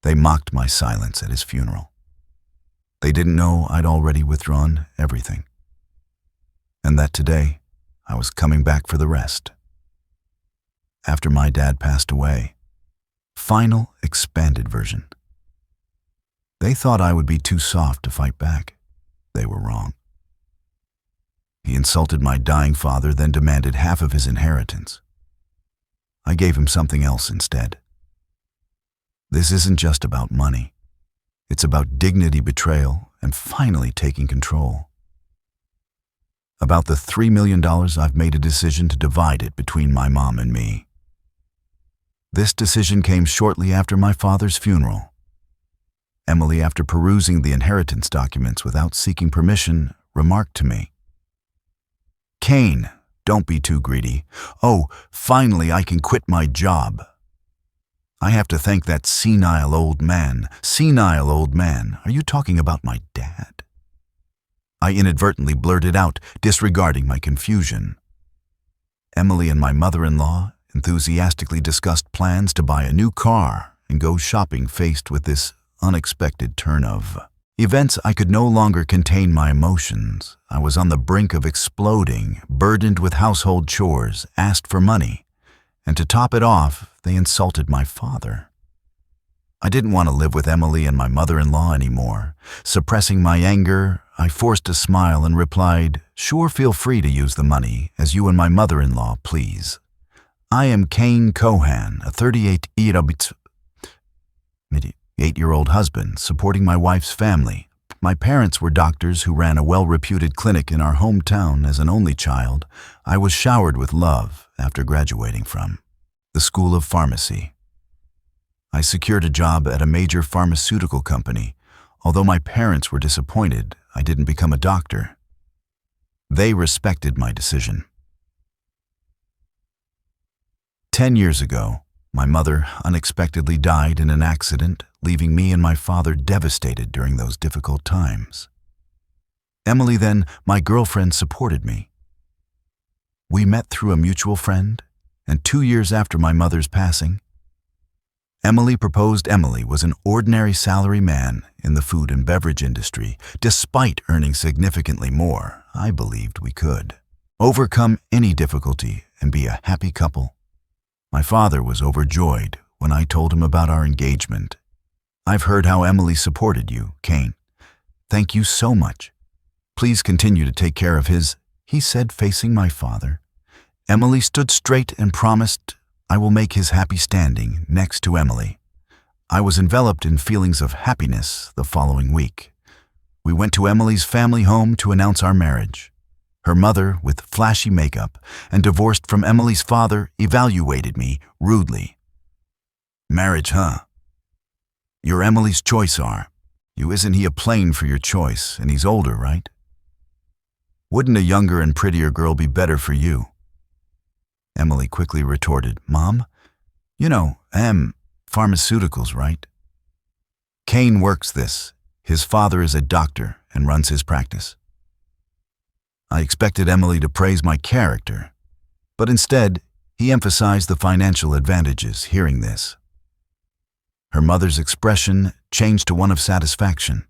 They mocked my silence at his funeral. They didn't know I'd already withdrawn everything, and that today I was coming back for the rest. After my dad passed away, final expanded version. They thought I would be too soft to fight back. They were wrong. He insulted my dying father, then demanded half of his inheritance. I gave him something else instead. This isn't just about money. It's about dignity, betrayal, and finally taking control. About the $3 million, I've made a decision to divide it between my mom and me. This decision came shortly after my father's funeral. Emily, after perusing the inheritance documents without seeking permission, remarked to me, "Kane, don't be too greedy. Oh, finally I can quit my job. I have to thank that senile old man. Senile old man? Are you talking about my dad?" I inadvertently blurted out, disregarding my confusion. Emily and my mother-in-law enthusiastically discussed plans to buy a new car and go shopping, faced with this unexpected turn of events. I could no longer contain my emotions. I was on the brink of exploding, burdened with household chores, asked for money, and to top it off, they insulted my father. I didn't want to live with Emily and my mother-in-law anymore. Suppressing my anger, I forced a smile and replied, "Sure, feel free to use the money as you and my mother-in-law please. I am Kane Cohan, a 38-year-old husband supporting my wife's family. My parents were doctors who ran a well-reputed clinic in our hometown. As an only child, I was showered with love after graduating from the School of Pharmacy. I secured a job at a major pharmaceutical company. Although my parents were disappointed I didn't become a doctor, they respected my decision. 10 years ago, my mother unexpectedly died in an accident, leaving me and my father devastated during those difficult times. Emily, then my girlfriend, supported me. We met through a mutual friend, and 2 years after my mother's passing, Emily proposed. Emily was an ordinary salary man in the food and beverage industry. Despite earning significantly more, I believed we could overcome any difficulty and be a happy couple. My father was overjoyed when I told him about our engagement. "I've heard how Emily supported you, Kane. Thank you so much. Please continue to take care of his," he said, facing my father. Emily stood straight and promised, "I will make his happy standing next to Emily." I was enveloped in feelings of happiness the following week. We went to Emily's family home to announce our marriage. Her mother, with flashy makeup and divorced from Emily's father, evaluated me rudely. "Marriage, huh? You're Emily's choice, are you? Isn't he a plane for your choice, and he's older, right? Wouldn't a younger and prettier girl be better for you?" Emily quickly retorted, "Mom, you know, pharmaceuticals, right? Kane works this. His father is a doctor and runs his practice." I expected Emily to praise my character, but instead, he emphasized the financial advantages. Hearing this, her mother's expression changed to one of satisfaction.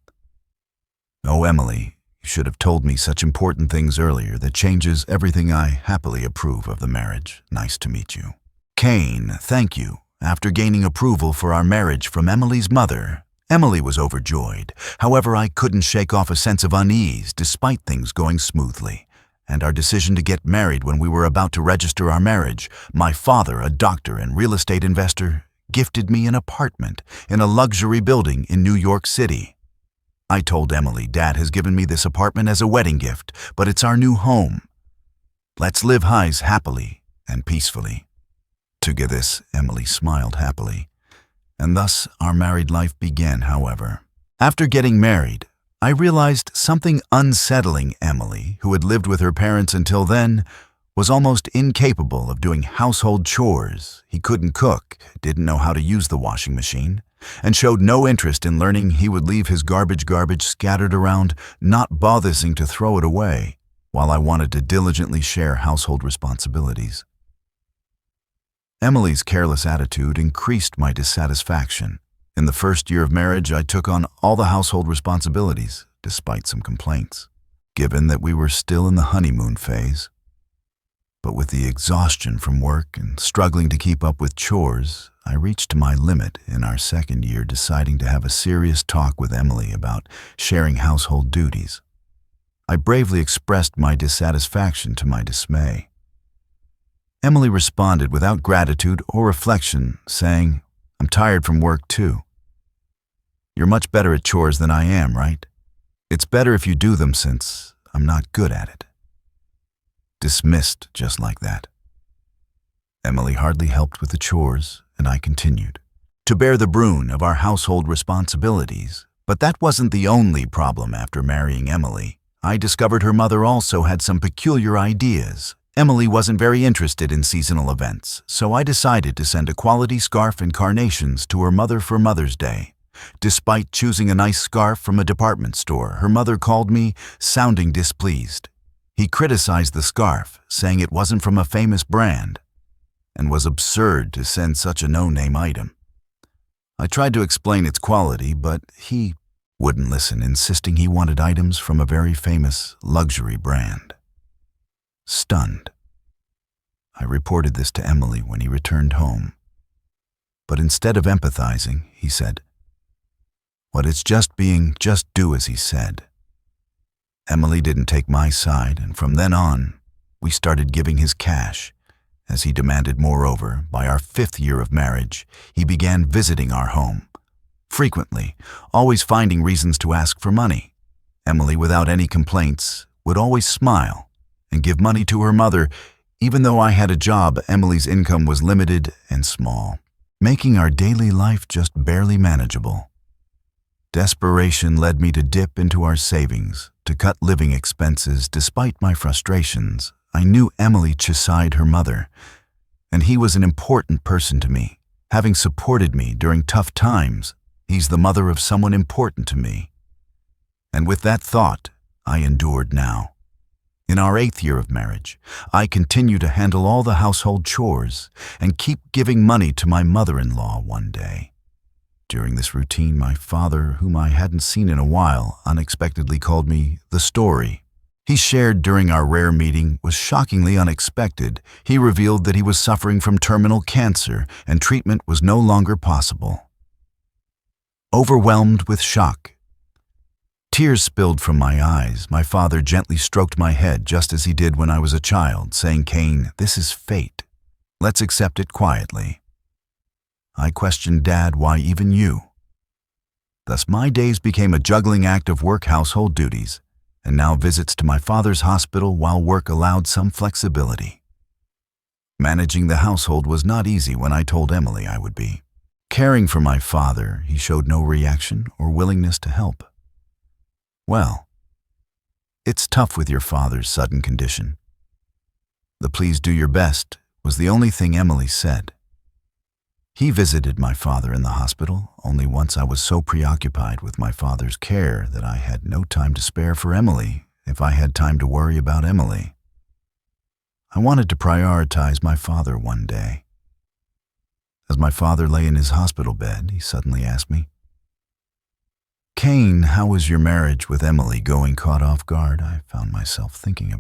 "Oh, Emily, you should have told me such important things earlier. That changes everything. I happily approve of the marriage. Nice to meet you." "Kane, thank you." After gaining approval for our marriage from Emily's mother, Emily was overjoyed. However, I couldn't shake off a sense of unease despite things going smoothly, and our decision to get married when we were about to register our marriage. My father, a doctor and real estate investor, gifted me an apartment in a luxury building in New York City. I told Emily, "Dad has given me this apartment as a wedding gift, but it's our new home. Let's live happily and peacefully." To get this, Emily smiled happily, and thus our married life began. However, after getting married, I realized something unsettling. Emily, who had lived with her parents until then, was almost incapable of doing household chores. He couldn't cook, didn't know how to use the washing machine, and showed no interest in learning. He would leave his garbage scattered around, not bothering to throw it away, while I wanted to diligently share household responsibilities. Emily's careless attitude increased my dissatisfaction. In the first year of marriage, I took on all the household responsibilities, despite some complaints, given that we were still in the honeymoon phase. But with the exhaustion from work and struggling to keep up with chores, I reached my limit in our second year, deciding to have a serious talk with Emily about sharing household duties. I bravely expressed my dissatisfaction to my dismay. Emily responded without gratitude or reflection, saying, "I'm tired from work too. You're much better at chores than I am, right? It's better if you do them since I'm not good at it." Dismissed just like that. Emily hardly helped with the chores, and I continued to bear the brunt of our household responsibilities. But that wasn't the only problem after marrying Emily. I discovered her mother also had some peculiar ideas. Emily wasn't very interested in seasonal events, so I decided to send a quality scarf and carnations to her mother for Mother's Day. Despite choosing a nice scarf from a department store, her mother called me, sounding displeased. He criticized the scarf, saying it wasn't from a famous brand, and was absurd to send such a no-name item. I tried to explain its quality, but he wouldn't listen, insisting he wanted items from a very famous luxury brand. Stunned, I reported this to Emily when he returned home. But instead of empathizing, he said, "What it's just do as he said." Emily didn't take my side, and from then on, we started giving his cash, as he demanded. Moreover, by our 5th year of marriage, he began visiting our home. Frequently, always finding reasons to ask for money. Emily, without any complaints, would always smile and give money to her mother. Even though I had a job, Emily's income was limited and small, making our daily life just barely manageable. Desperation led me to dip into our savings to cut living expenses. Despite my frustrations, I knew Emily chided her mother, and he was an important person to me. Having supported me during tough times, he's the mother of someone important to me. And with that thought, I endured now. In our 8th year of marriage, I continue to handle all the household chores and keep giving money to my mother-in-law one day. During this routine, my father, whom I hadn't seen in a while, unexpectedly called me the story he shared during our rare meeting was shockingly unexpected. He revealed that he was suffering from terminal cancer and treatment was no longer possible. Overwhelmed with shock, tears spilled from my eyes. My father gently stroked my head just as he did when I was a child, saying, "Cain, this is fate. Let's accept it quietly." I questioned, "Dad, why even you?" Thus my days became a juggling act of work-household duties, and now visits to my father's hospital while work allowed some flexibility. Managing the household was not easy when I told Emily I would be. Caring for my father, he showed no reaction or willingness to help. "Well, it's tough with your father's sudden condition." The "please do your best" was the only thing Emily said. He visited my father in the hospital only once. I was so preoccupied with my father's care that I had no time to spare for Emily if I had time to worry about Emily. I wanted to prioritize my father one day. As my father lay in his hospital bed, he suddenly asked me, "Cain, how is your marriage with Emily going?" Caught off guard, I found myself thinking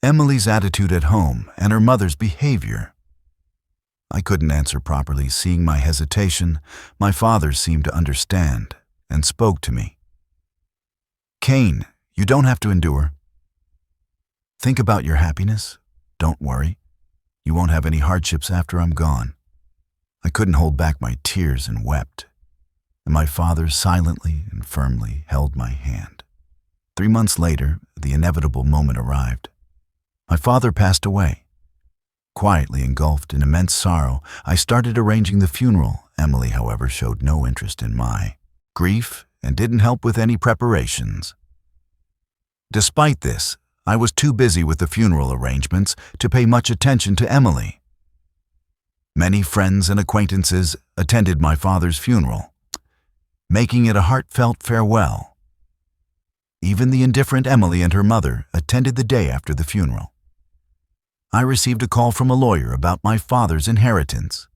Emily's attitude at home and her mother's behavior. I couldn't answer properly. Seeing my hesitation, my father seemed to understand and spoke to me. "Cain, you don't have to endure. Think about your happiness. Don't worry. You won't have any hardships after I'm gone." I couldn't hold back my tears and wept, and my father silently and firmly held my hand. 3 months later, the inevitable moment arrived. My father passed away. Quietly engulfed in immense sorrow, I started arranging the funeral. Emily, however, showed no interest in my grief and didn't help with any preparations. Despite this, I was too busy with the funeral arrangements to pay much attention to Emily. Many friends and acquaintances attended my father's funeral, making it a heartfelt farewell. Even the indifferent Emily and her mother attended the day after the funeral. I received a call from a lawyer about my father's inheritance.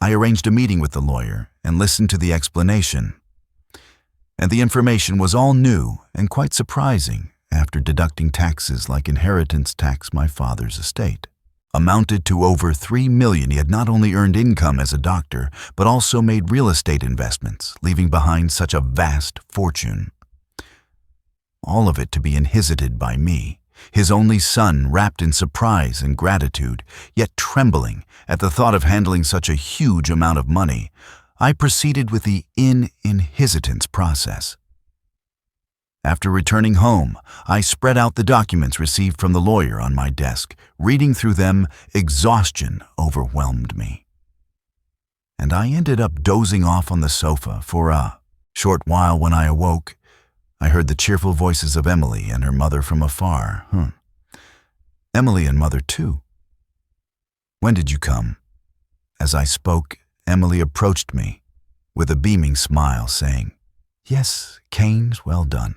I arranged a meeting with the lawyer and listened to the explanation. And the information was all new and quite surprising after deducting taxes like inheritance tax. My father's estate amounted to over $3 million. He had not only earned income as a doctor, but also made real estate investments, leaving behind such a vast fortune. All of it to be inherited by me, his only son, wrapped in surprise and gratitude, yet trembling at the thought of handling such a huge amount of money. I proceeded with the inheritance process. After returning home, I spread out the documents received from the lawyer on my desk. Reading through them, exhaustion overwhelmed me. And I ended up dozing off on the sofa for a short while. When I awoke, I heard the cheerful voices of Emily and her mother from afar. Emily and mother too. When did you come? As I spoke, Emily approached me with a beaming smile, saying, "Yes, Keynes, well done."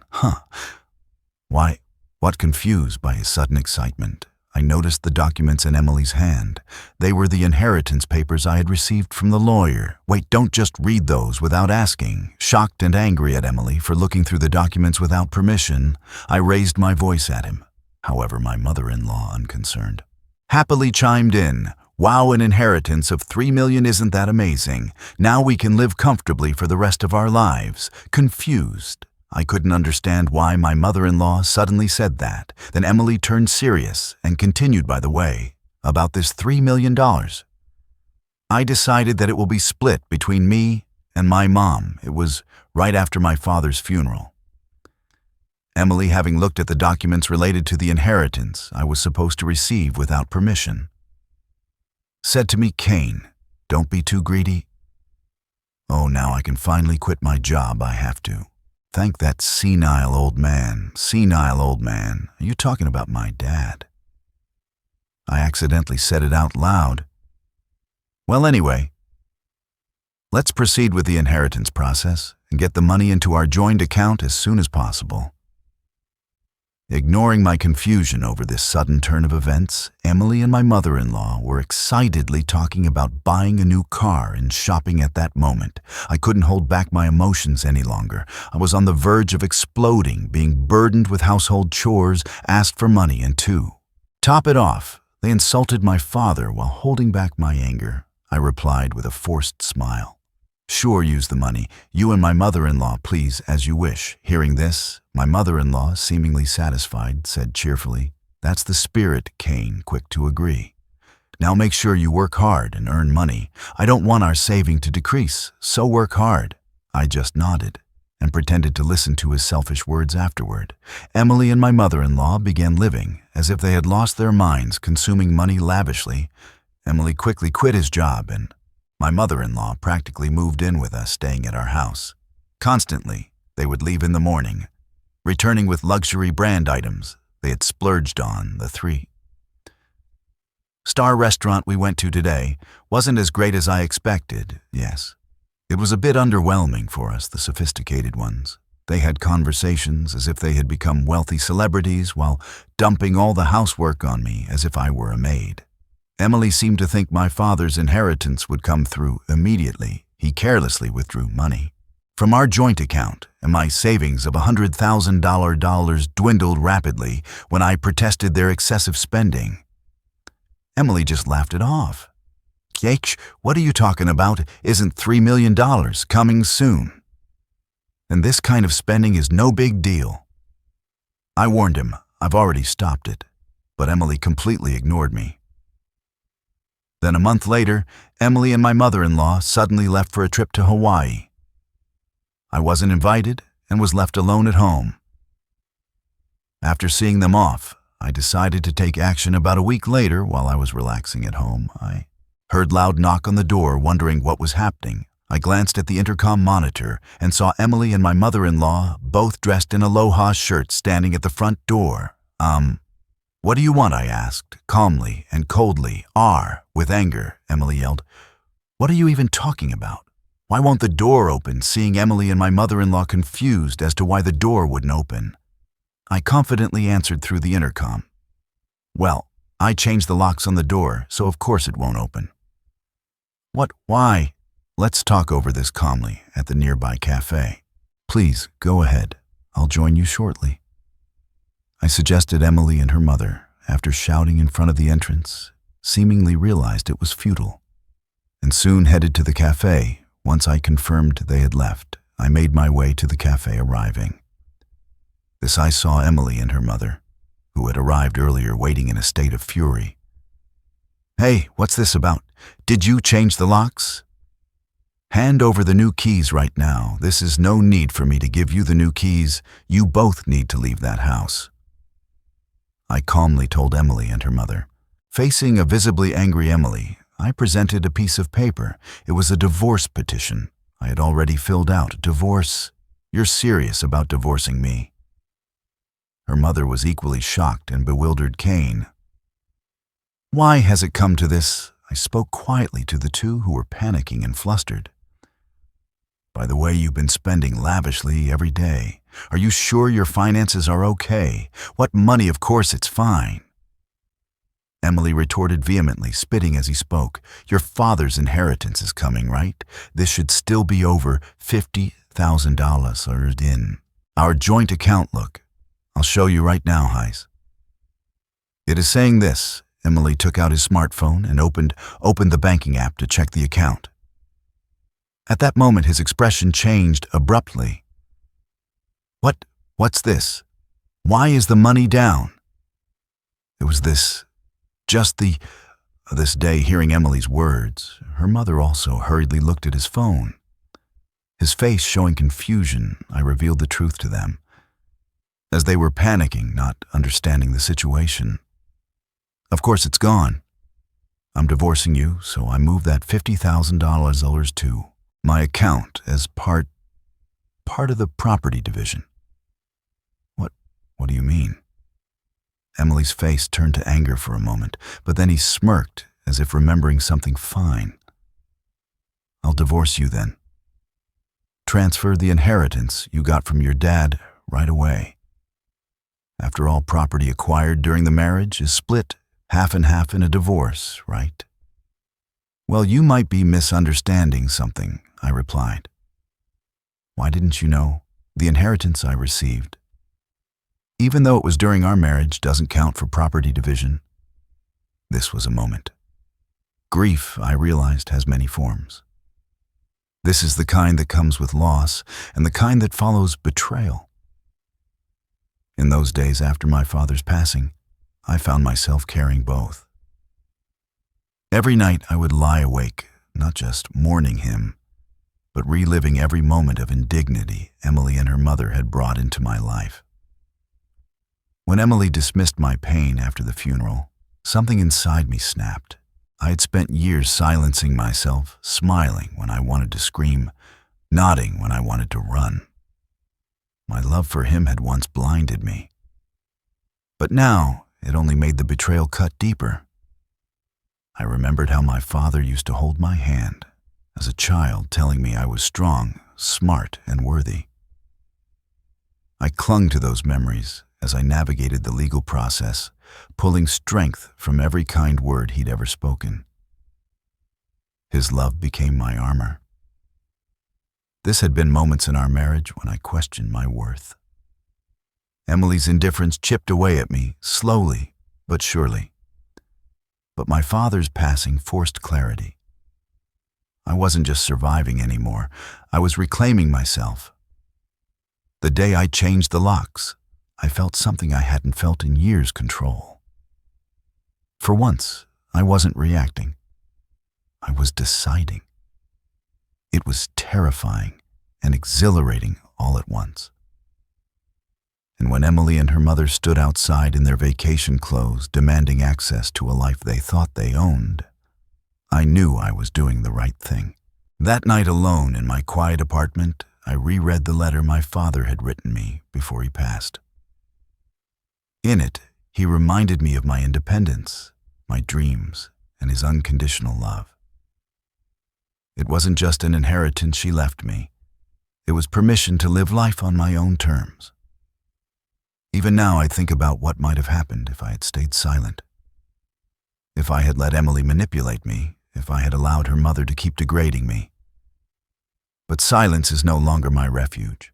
Why, what? Confused by his sudden excitement, I noticed the documents in Emily's hand. They were the inheritance papers I had received from the lawyer. Wait, don't just read those without asking. Shocked and angry at Emily for looking through the documents without permission, I raised my voice at him. However, my mother-in-law, unconcerned, happily chimed in, "Wow, an inheritance of $3 million, isn't that amazing? Now we can live comfortably for the rest of our lives." Confused, I couldn't understand why my mother-in-law suddenly said that. Then Emily turned serious and continued, "By the way, about this $3 million. I decided that it will be split between me and my mom. It was right after my father's funeral." Emily, having looked at the documents related to the inheritance I was supposed to receive without permission, said to me, "Kane, don't be too greedy." Oh, now I can finally quit my job. I have to. Thank that senile old man. Senile old man. Are you talking about my dad? I accidentally said it out loud. Well, anyway, let's proceed with the inheritance process and get the money into our joint account as soon as possible. Ignoring my confusion over this sudden turn of events, Emily and my mother-in-law were excitedly talking about buying a new car and shopping at that moment. I couldn't hold back my emotions any longer. I was on the verge of exploding, being burdened with household chores, asked for money, and to top it off, they insulted my father while holding back my anger. I replied with a forced smile, "Sure, use the money. You and my mother-in-law, please, as you wish." Hearing this, my mother-in-law, seemingly satisfied, said cheerfully, "That's the spirit, Kane," quick to agree. "Now make sure you work hard and earn money. I don't want our saving to decrease, so work hard." I just nodded and pretended to listen to his selfish words afterward. Emily and my mother-in-law began living as if they had lost their minds, consuming money lavishly. Emily quickly quit his job, and my mother-in-law practically moved in with us, staying at our house. Constantly, they would leave in the morning, returning with luxury brand items they had splurged on. The 3-star restaurant we went to today wasn't as great as I expected, yes. It was a bit underwhelming for us, the sophisticated ones. They had conversations as if they had become wealthy celebrities while dumping all the housework on me as if I were a maid. Emily seemed to think my father's inheritance would come through immediately. He carelessly withdrew money from our joint account, and my savings of $100,000 dwindled rapidly when I protested their excessive spending. Emily just laughed it off. "Yake, what are you talking about? Isn't $3 million coming soon? And this kind of spending is no big deal." I warned him I've already stopped it, but Emily completely ignored me. Then a month later, Emily and my mother-in-law suddenly left for a trip to Hawaii. I wasn't invited and was left alone at home. After seeing them off, I decided to take action. About a week later, while I was relaxing at home, I heard loud knock on the door, wondering what was happening. I glanced at the intercom monitor and saw Emily and my mother-in-law, both dressed in aloha shirts, standing at the front door. "What do you want?" I asked, calmly and coldly. With anger, Emily yelled, "What are you even talking about? Why won't the door open?" Seeing Emily and my mother-in-law confused as to why the door wouldn't open, I confidently answered through the intercom, "Well, I changed the locks on the door, so of course it won't open." What? Why? Let's talk over this calmly at the nearby cafe. Please, go ahead. I'll join you shortly. I suggested Emily and her mother, after shouting in front of the entrance, seemingly realized it was futile, and soon headed to the cafe. Once I confirmed they had left, I made my way to the cafe. Arriving, this I saw Emily and her mother, who had arrived earlier, waiting in a state of fury. Hey, what's this about? Did you change the locks? Hand over the new keys right now. This is no need for me to give you the new keys. You both need to leave that house. I calmly told Emily and her mother. Facing a visibly angry Emily, I presented a piece of paper. It was a divorce petition. I had already filled out. Divorce? You're serious about divorcing me? Her mother was equally shocked and bewildered. Cain. Why has it come to this? I spoke quietly to the two, who were panicking and flustered. By the way, you've been spending lavishly every day. Are you sure your finances are okay? What money? Of course it's fine. Emily retorted vehemently, spitting as he spoke. Your father's inheritance is coming, right? This should still be over $50,000 in our joint account. Look, I'll show you right now, Heis. It is saying this. Emily took out his smartphone and opened the banking app to check the account. At that moment, his expression changed abruptly. What's this? Why is the money down? It was this day, hearing Emily's words, her mother also hurriedly looked at his phone. His face showing confusion, I revealed the truth to them, as they were panicking, not understanding the situation. Of course it's gone. I'm divorcing you, so I moved that $50,000 to my account as part of the property division. What do you mean? Emily's face turned to anger for a moment, but then he smirked as if remembering something. Fine. I'll divorce you then. Transfer the inheritance you got from your dad right away. After all, property acquired during the marriage is split half and half in a divorce, right? Well, you might be misunderstanding something, I replied. Why didn't you know? The inheritance I received, even though it was during our marriage, doesn't count for property division. This was a moment. Grief, I realized, has many forms. This is the kind that comes with loss, and the kind that follows betrayal. In those days after my father's passing, I found myself carrying both. Every night I would lie awake, not just mourning him, but reliving every moment of indignity Emily and her mother had brought into my life. When Emily dismissed my pain after the funeral, something inside me snapped. I had spent years silencing myself, smiling when I wanted to scream, nodding when I wanted to run. My love for him had once blinded me. But now it only made the betrayal cut deeper. I remembered how my father used to hold my hand as a child, telling me I was strong, smart, and worthy. I clung to those memories as I navigated the legal process, pulling strength from every kind word he'd ever spoken. His love became my armor. This had been moments in our marriage when I questioned my worth. Emily's indifference chipped away at me, slowly but surely. But my father's passing forced clarity. I wasn't just surviving anymore, I was reclaiming myself. The day I changed the locks, I felt something I hadn't felt in years: control. For once, I wasn't reacting. I was deciding. It was terrifying and exhilarating all at once. And when Emily and her mother stood outside in their vacation clothes, demanding access to a life they thought they owned, I knew I was doing the right thing. That night, alone in my quiet apartment, I reread the letter my father had written me before he passed. In it, he reminded me of my independence, my dreams, and his unconditional love. It wasn't just an inheritance she left me. It was permission to live life on my own terms. Even now, I think about what might have happened if I had stayed silent. If I had let Emily manipulate me, if I had allowed her mother to keep degrading me. But silence is no longer my refuge.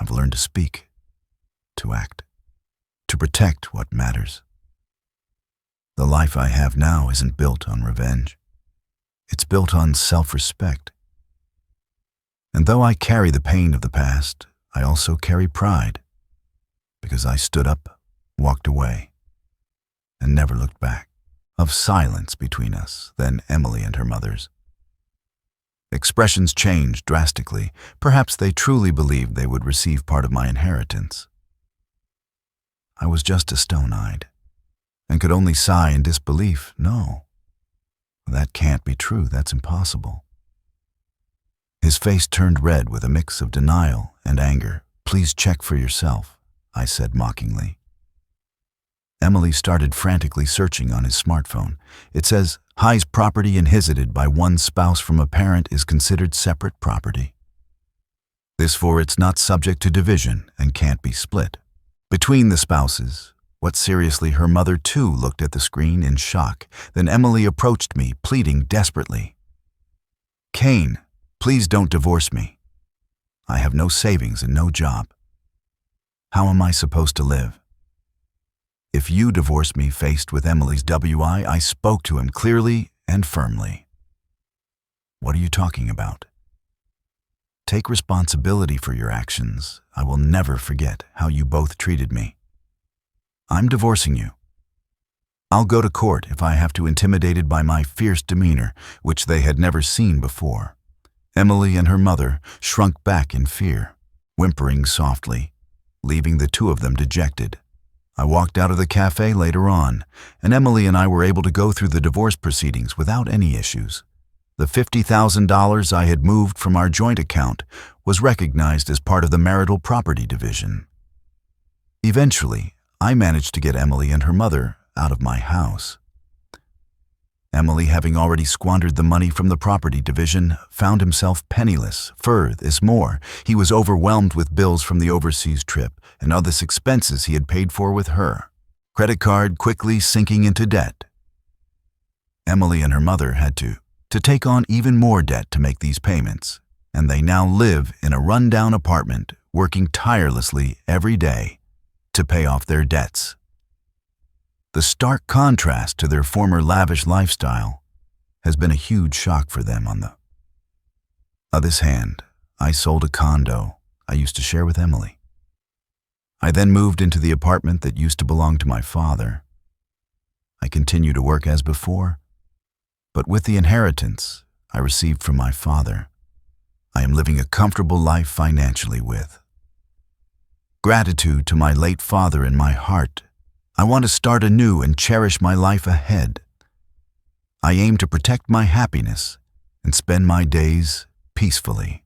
I've learned to speak, to act, to protect what matters. The life I have now isn't built on revenge. It's built on self-respect. And though I carry the pain of the past, I also carry pride, because I stood up, walked away, and never looked back. Of silence between us, then Emily and her mother's. Expressions changed drastically. Perhaps they truly believed they would receive part of my inheritance. I was just a stone-eyed, and could only sigh in disbelief. No, that can't be true. That's impossible. His face turned red with a mix of denial and anger. Please check for yourself, I said mockingly. Emily started frantically searching on his smartphone. It says, High's property inherited by one spouse from a parent is considered separate property. This for it's not subject to division and can't be split. Between the spouses, what seriously her mother too looked at the screen in shock. Then Emily approached me, pleading desperately. Kane, please don't divorce me. I have no savings and no job. How am I supposed to live? If you divorce me, faced with Emily's WI, I spoke to him clearly and firmly. What are you talking about? Take responsibility for your actions. I will never forget how you both treated me. I'm divorcing you. I'll go to court if I have to, intimidated by my fierce demeanor, which they had never seen before. Emily and her mother shrunk back in fear, whimpering softly, leaving the two of them dejected. I walked out of the cafe later on, and Emily and I were able to go through the divorce proceedings without any issues. The $50,000 I had moved from our joint account was recognized as part of the marital property division. Eventually, I managed to get Emily and her mother out of my house. Emily, having already squandered the money from the property division, found himself penniless. Furthermore, he was overwhelmed with bills from the overseas trip and other expenses he had paid for with her. Credit card quickly sinking into debt. Emily and her mother had to take on even more debt to make these payments, and they now live in a rundown apartment, working tirelessly every day to pay off their debts. The stark contrast to their former lavish lifestyle has been a huge shock for them. On the other hand, I sold a condo I used to share with Emily. I then moved into the apartment that used to belong to my father. I continue to work as before, but with the inheritance I received from my father, I am living a comfortable life financially with. Gratitude to my late father in my heart. I want to start anew and cherish my life ahead. I aim to protect my happiness and spend my days peacefully.